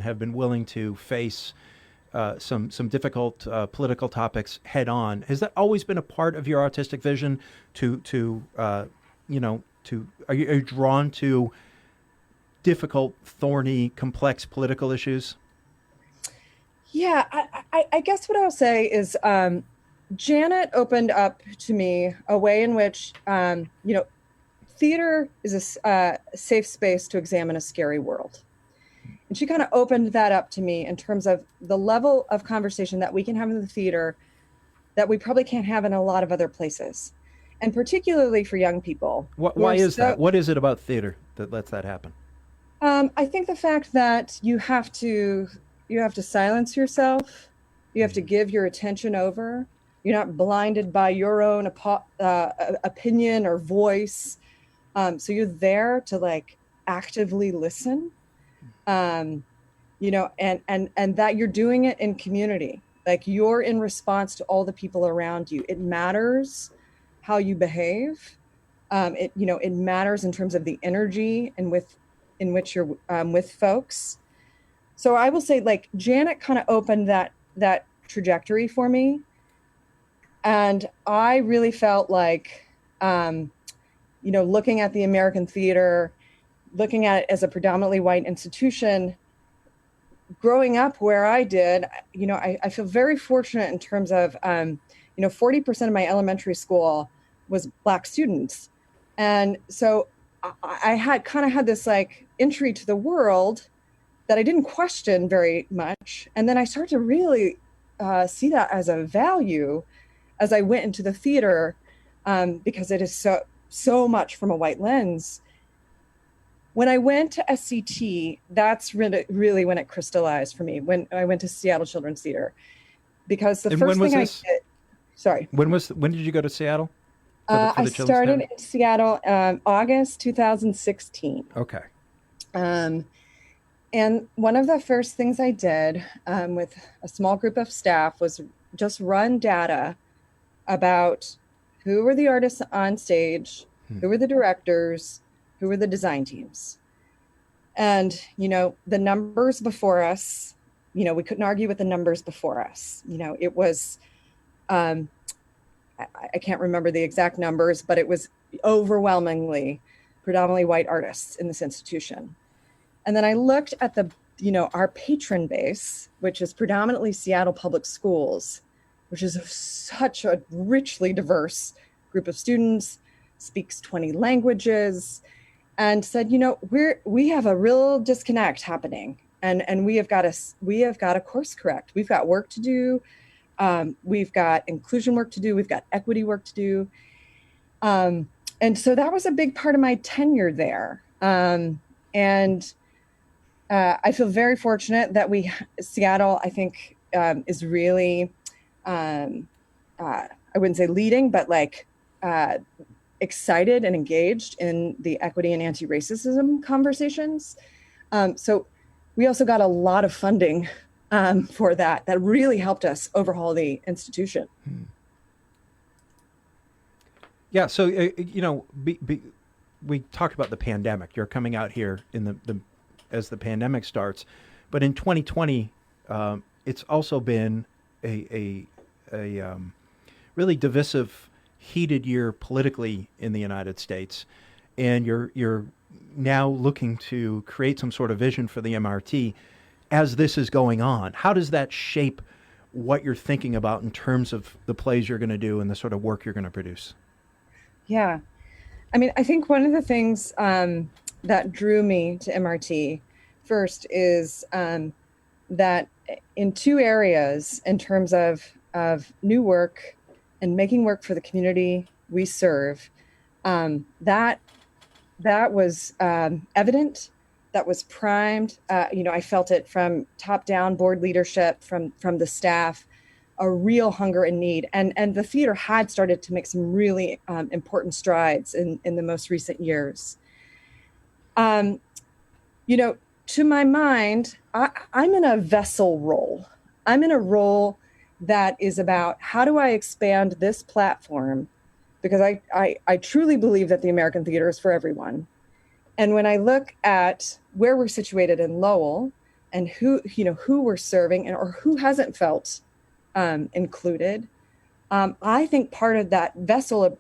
have been willing to face some difficult political topics head on. Has that always been a part of your artistic vision? Are you drawn to difficult, thorny, complex political issues? Yeah, I guess what I'll say is Janet opened up to me a way in which, theater is a safe space to examine a scary world. And she kind of opened that up to me in terms of the level of conversation that we can have in the theater that we probably can't have in a lot of other places. And particularly for young people. Why is that? What is it about theater that lets that happen? I think the fact that you have to silence yourself, you have to give your attention over. You're not blinded by your own opinion or voice. So you're there to like actively listen, and that you're doing it in community. Like you're in response to all the people around you. It matters how you behave. It matters in terms of the energy and in which you're with folks. So I will say, like, Janet kind of opened that trajectory for me, and I really felt like, looking at the American theater, looking at it as a predominantly white institution, growing up where I did, I feel very fortunate in terms of, 40% of my elementary school was Black students. And so I had this like entry to the world that I didn't question very much. And then I started to really see that as a value as I went into the theater, because it is so much from a white lens. When I went to SCT, that's really when it crystallized for me, when I went to Seattle Children's Theater. Because the first thing I did, sorry. When did you go to Seattle? I started in Seattle August 2016. Okay. And one of the first things I did with a small group of staff was just run data about who were the artists on stage, who were the directors, who were the design teams. And, the numbers before us, we couldn't argue with the numbers before us. It was, I can't remember the exact numbers, but it was overwhelmingly predominantly white artists in this institution. And then I looked at our patron base, which is predominantly Seattle Public Schools, which is such a richly diverse group of students, speaks 20 languages, and said, we have a real disconnect happening, and we have got to course correct. We've got work to do. We've got inclusion work to do. We've got equity work to do. And so that was a big part of my tenure there. And I feel very fortunate that Seattle, I think, is really, I wouldn't say leading, but like excited and engaged in the equity and anti-racism conversations. So we also got a lot of funding for that really helped us overhaul the institution. Yeah. So, we talked about the pandemic. You're coming out here in as the pandemic starts, but in 2020, it's also been a really divisive, heated year politically in the United States, and you're now looking to create some sort of vision for the MRT as this is going on. How does that shape what you're thinking about in terms of the plays you're going to do and the sort of work you're going to produce? Yeah. I mean, I think one of the things that drew me to MRT first is that in two areas, in terms of new work and making work for the community we serve, that was evident. That was primed. I felt it from top down board leadership, from the staff, a real hunger and need. And the theater had started to make some really important strides in the most recent years. To my mind, I'm in a vessel role. I'm in a role that is about how do I expand this platform? Because I truly believe that the American theater is for everyone. And when I look at where we're situated in Lowell, and who we're serving, and or who hasn't felt included. I think part of that vessel,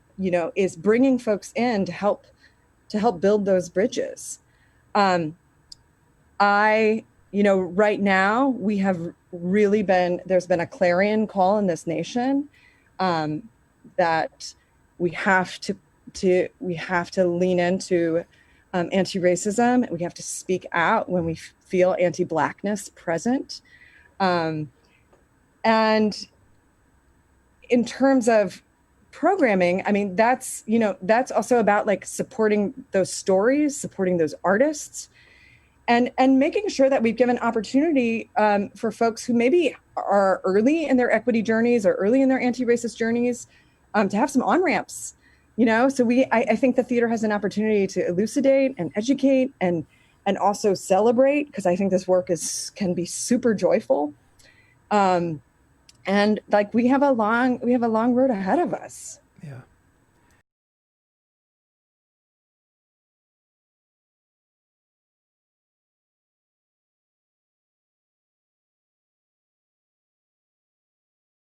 is bringing folks in to help build those bridges. Right now we have really there's been a clarion call in this nation that we have to lean into anti-racism. We have to speak out when we feel anti-Blackness present. And in terms of programming, I mean, that's also about like supporting those stories, supporting those artists, and making sure that we've given opportunity for folks who maybe are early in their equity journeys or early in their anti-racist journeys to have some on-ramps, So I think the theater has an opportunity to elucidate and educate and also celebrate, because I think this work can be super joyful. And like we have a long road ahead of us.